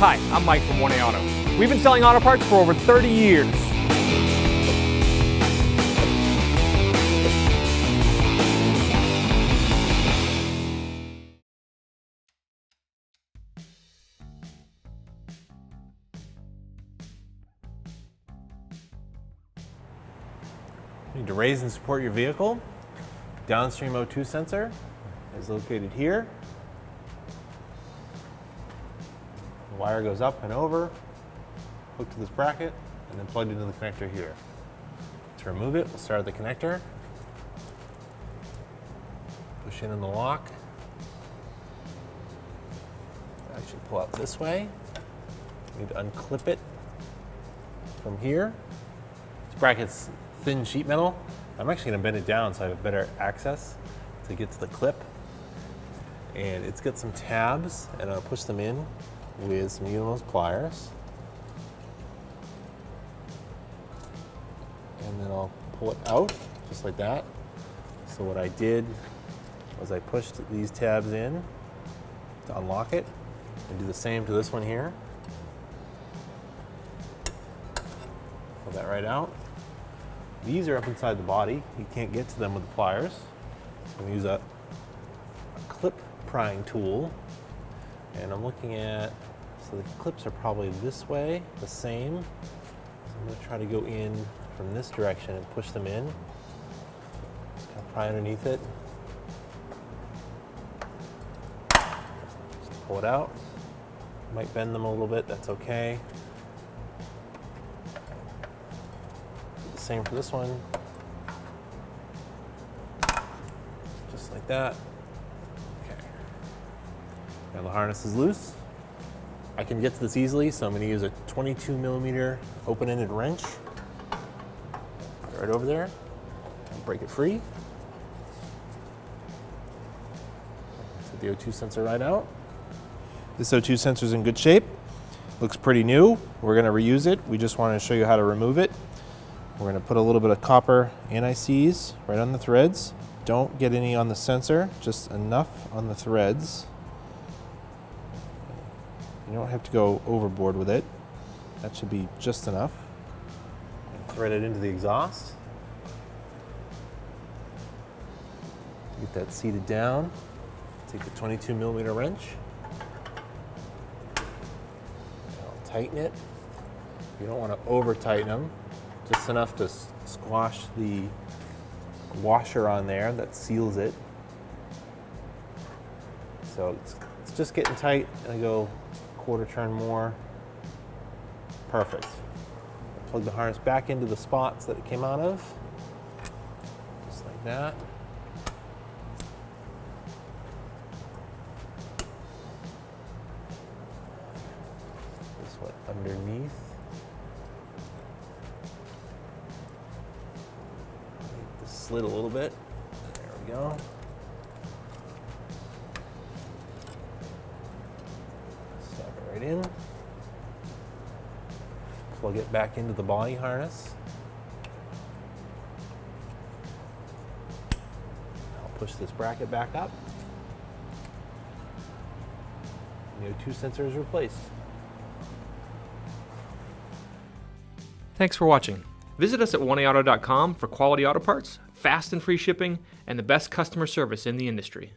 Hi, I'm Mike from 1A Auto. We've been selling auto parts for over 30 years. Need to raise and support your vehicle. Downstream O2 sensor is located here. The wire goes up and over, hooked to this bracket, and then plugged into the connector here. To remove it, we'll start at the connector. Push in the lock. I should pull out this way. Need to unclip it from here. This bracket's thin sheet metal. I'm actually going to bend it down so I have better access to get to the clip. And it's got some tabs, and I'll push them in with some those pliers. And then I'll pull it out just like that. So what I did was I pushed these tabs in to unlock it, and do the same to this one here. Pull that right out. These are up inside the body. You can't get to them with the pliers. So I'm going to use a clip prying tool. And I'm looking at, so the clips are probably this way, the same. So I'm going to try to go in from this direction and push them in. Just kind of pry underneath it. Just pull it out. Might bend them a little bit, that's okay. Same for this one. Just like that. Okay. Now the harness is loose. I can get to this easily, so I'm going to use a 22mm open-ended wrench. Put it right over there. Break it free. Take the O2 sensor right out. This O2 sensor is in good shape. Looks pretty new. We're going to reuse it. We just want to show you how to remove it. We're going to put a little bit of copper anti-seize right on the threads. Don't get any on the sensor, just enough on the threads. You don't have to go overboard with it. That should be just enough. And thread it into the exhaust. Get that seated down. Take the 22mm wrench. I'll tighten it. You don't want to over tighten them. Just enough to squash the washer on there that seals it. So it's just getting tight, and I go quarter turn more. Perfect. Plug the harness back into the spots that it came out of, just like that. This one underneath. Slid a little bit. There we go. Snap it right in. Plug it back into the body harness. I'll push this bracket back up. The O2 sensor is replaced. Thanks for watching. Visit us at 1aauto.com for quality auto parts, fast and free shipping, and the best customer service in the industry.